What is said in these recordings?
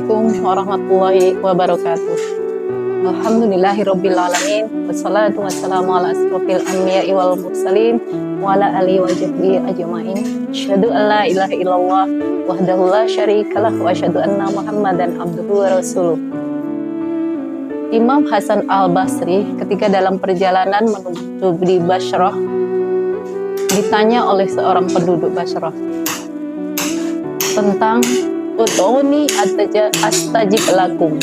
Assalamualaikum warahmatullahi wabarakatuh. Alhamdulillahirabbil alamin wassalatu wassalamu ala asrofil anbiya'i wal mursalin wa ala alihi wa sahbihi ajmain. Asyhadu an la ilaha illallah wahdahu la syarikalah wa asyhadu anna Muhammadan abduhu wa rasuluh. Imam Hasan Al-Basri ketika dalam perjalanan menuju di Basrah ditanya oleh seorang penduduk Basrah tentang Ud'uni astajib lakum.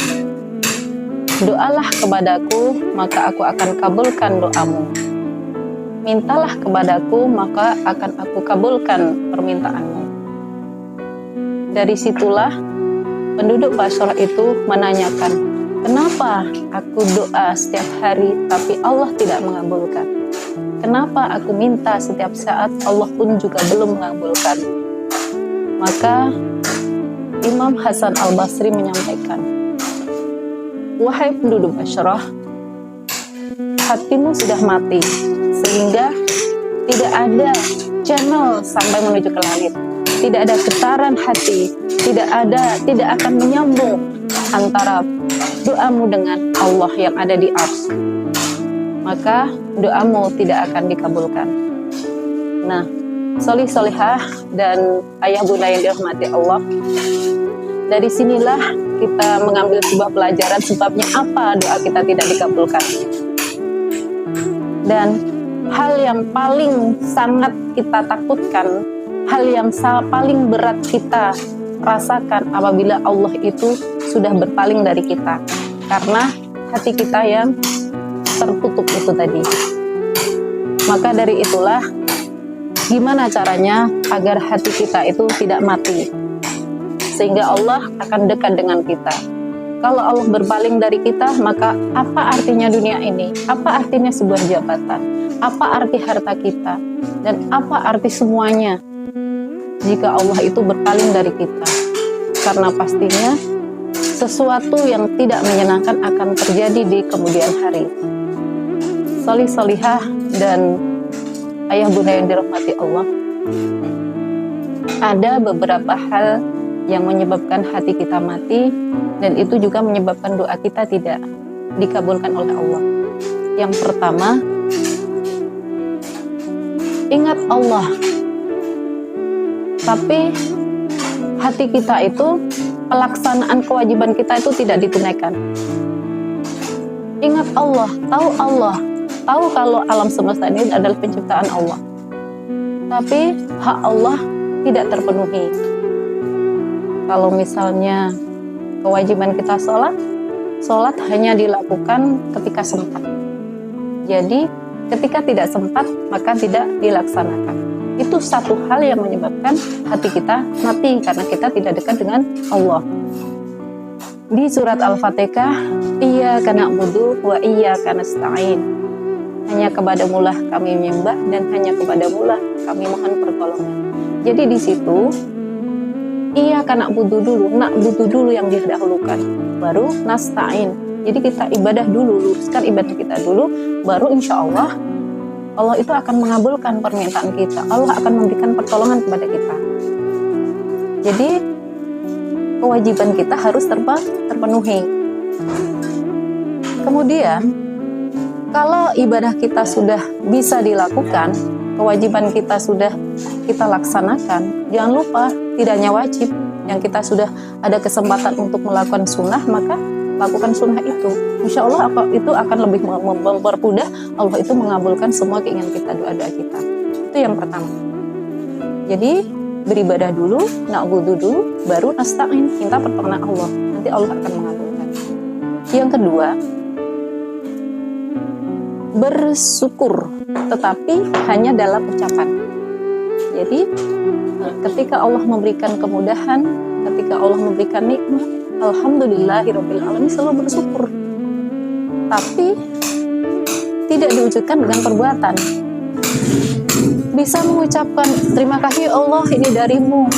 Doalah kepadaku, maka aku akan kabulkan doamu. Mintalah kepadaku, maka akan aku kabulkan permintaanmu. Dari situlah penduduk Basrah itu menanyakan, kenapa aku doa setiap hari tapi Allah tidak mengabulkan? Kenapa aku minta setiap saat Allah pun juga belum mengabulkan? Maka Imam Hasan Al-Basri menyampaikan, wahai penduduk Basrah, hatimu sudah mati sehingga tidak ada channel sampai menuju ke langit, tidak ada getaran hati, tidak akan menyambung antara doamu dengan Allah yang ada di Arsy, maka doamu tidak akan dikabulkan. Nah, solih-solihah dan ayah bunda yang dirahmati Allah, dari sinilah kita mengambil sebuah pelajaran sebabnya apa doa kita tidak dikabulkan. Dan hal yang paling sangat kita takutkan, hal yang paling berat kita rasakan apabila Allah itu sudah berpaling dari kita, karena hati kita yang tertutup itu tadi. Maka dari itulah, gimana caranya agar hati kita itu tidak mati, sehingga Allah akan dekat dengan kita. Kalau Allah berpaling dari kita, maka apa artinya dunia ini? Apa artinya sebuah jabatan? Apa arti harta kita? Dan apa arti semuanya jika Allah itu berpaling dari kita? Karena pastinya sesuatu yang tidak menyenangkan akan terjadi di kemudian hari. Solih-solihah dan ayah bunda yang dirahmati Allah, ada beberapa hal yang menyebabkan hati kita mati, dan itu juga menyebabkan doa kita tidak dikabulkan oleh Allah. Yang pertama, ingat Allah, tapi hati kita itu, pelaksanaan kewajiban kita itu tidak ditunaikan. Ingat Allah, tahu kalau alam semesta ini adalah penciptaan Allah, tapi hak Allah tidak terpenuhi. Kalau misalnya kewajiban kita sholat hanya dilakukan ketika sempat. Jadi ketika tidak sempat maka tidak dilaksanakan. Itu satu hal yang menyebabkan hati kita mati karena kita tidak dekat dengan Allah. Di surat Al-Fatihah, Iyyaka na'budu wa iyyaka nasta'in. Hanya kepadamulah kami menyembah dan hanya kepadamulah kami mohon pertolongan. Jadi di situ Iyyaka na'budu dulu yang didahulukan, baru nasta'in. Jadi kita ibadah dulu, luruskan ibadah kita dulu, baru insya Allah itu akan mengabulkan permintaan kita. Allah akan memberikan pertolongan kepada kita. Jadi kewajiban kita harus terpenuhi. Kemudian kalau ibadah kita sudah bisa dilakukan, kewajiban kita sudah kita laksanakan, jangan lupa tidak hanya wajib, yang kita sudah ada kesempatan untuk melakukan sunnah, maka lakukan sunnah itu. Insya Allah itu akan lebih mempermudah Allah itu mengabulkan semua keinginan kita, doa-doa kita. Itu yang pertama. Jadi beribadah dulu, na'budu dulu, baru nasta'in, minta pertolongan Allah. Nanti Allah akan mengabulkan. Yang kedua, bersyukur, tetapi hanya dalam ucapan. Jadi ketika Allah memberikan kemudahan, ketika Allah memberikan nikmat, alhamdulillahirabbil alamin, selalu bersyukur. Tapi tidak diwujudkan dengan perbuatan. Bisa mengucapkan terima kasih Allah, ini darimu.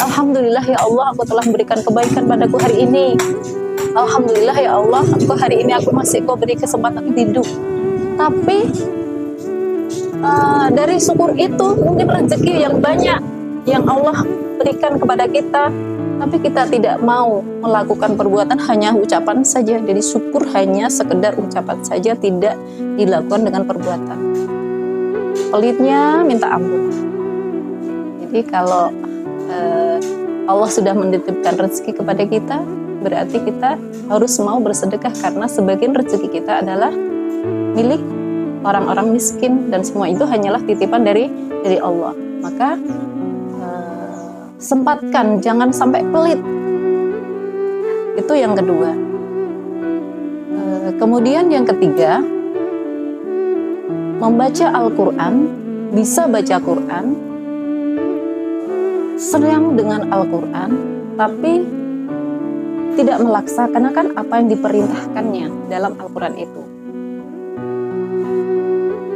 Alhamdulillah ya Allah, aku telah memberikan kebaikan padaku hari ini. Alhamdulillah ya Allah, hari ini aku masih kau beri kesempatan hidup. Tapi dari syukur itu mungkin rezeki yang banyak yang Allah berikan kepada kita, tapi kita tidak mau melakukan perbuatan, hanya ucapan saja. Jadi syukur hanya sekedar ucapan saja, tidak dilakukan dengan perbuatan. Pelitnya minta ampun. Jadi kalau Allah sudah menitipkan rezeki kepada kita, berarti kita harus mau bersedekah, karena sebagian rezeki kita adalah milik orang-orang miskin, dan semua itu hanyalah titipan dari Allah. Maka sempatkan, jangan sampai pelit. Itu yang kedua. Kemudian yang ketiga, membaca Al-Quran, bisa baca Quran, senang dengan Al-Quran, tapi tidak melaksanakan apa yang diperintahkannya dalam Al-Quran itu.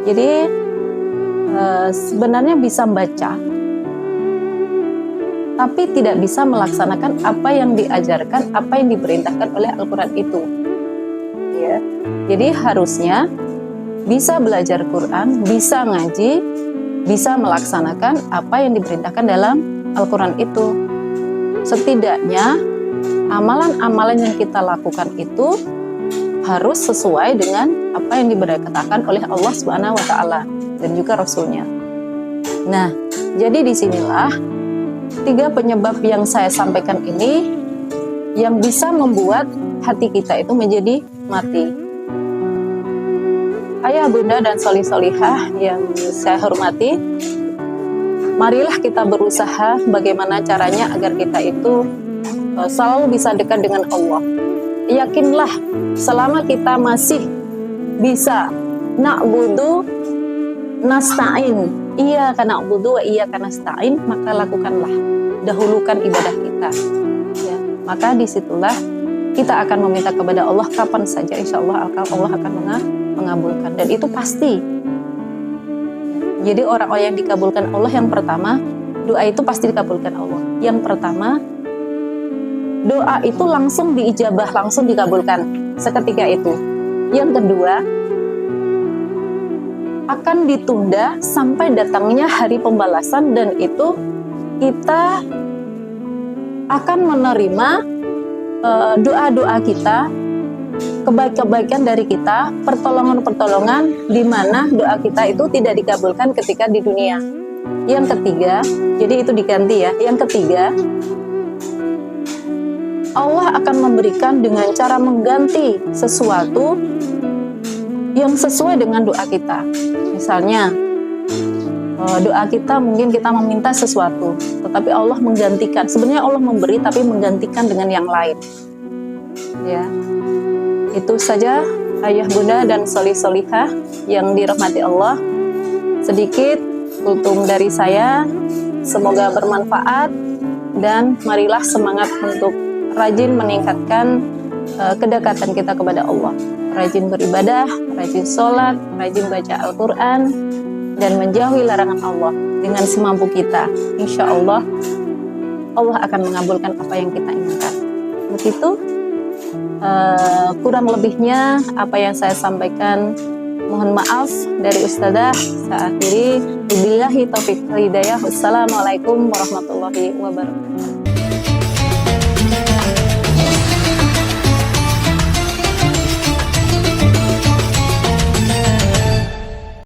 Jadi sebenarnya bisa baca, tapi tidak bisa melaksanakan apa yang diajarkan, apa yang diperintahkan oleh Al-Quran itu. Ya. Jadi harusnya bisa belajar Quran, bisa ngaji, bisa melaksanakan apa yang diperintahkan dalam Al-Quran itu. Setidaknya amalan-amalan yang kita lakukan itu harus sesuai dengan apa yang diberitakan oleh Allah Subhanahu wa Ta'ala dan juga Rasulnya. Nah, jadi disinilah 3 penyebab yang saya sampaikan ini yang bisa membuat hati kita itu menjadi mati. Ayah, bunda, dan sholih-sholihah yang saya hormati, marilah kita berusaha bagaimana caranya agar kita itu selalu bisa dekat dengan Allah. Yakinlah, selama kita masih bisa na'budu nasta'in, iyyaka na'budu wa iyyaka nasta'in, maka lakukanlah, dahulukan ibadah kita. Ya, maka disitulah kita akan meminta kepada Allah kapan saja, insya Allah Allah akan mengabulkan, dan itu pasti. Jadi orang-orang yang dikabulkan Allah, yang pertama, doa itu pasti dikabulkan Allah. Yang pertama, doa itu langsung diijabah, langsung dikabulkan seketika itu. Yang kedua, akan ditunda sampai datangnya hari pembalasan, dan itu kita akan menerima doa-doa kita, kebaikan-kebaikan dari kita, pertolongan-pertolongan di mana doa kita itu tidak dikabulkan ketika di dunia. Yang ketiga, jadi itu diganti ya. Yang ketiga, Allah akan memberikan dengan cara mengganti sesuatu yang sesuai dengan doa kita. Misalnya, doa kita mungkin kita meminta sesuatu, tetapi Allah menggantikan. Sebenarnya Allah memberi, tapi menggantikan dengan yang lain. Ya, itu saja ayah, bunda, dan sholih-sholihah yang dirahmati Allah. Sedikit kultum dari saya, semoga bermanfaat, dan marilah semangat untuk rajin meningkatkan kedekatan kita kepada Allah, rajin beribadah, rajin sholat, rajin baca Al-Quran, dan menjauhi larangan Allah dengan semampu kita. Insya Allah, Allah akan mengabulkan apa yang kita inginkan. Begitu, kurang lebihnya apa yang saya sampaikan, mohon maaf dari Ustadzah. Saya akhiri, billahi taufiq wal hidayah. Wassalamualaikum warahmatullahi wabarakatuh.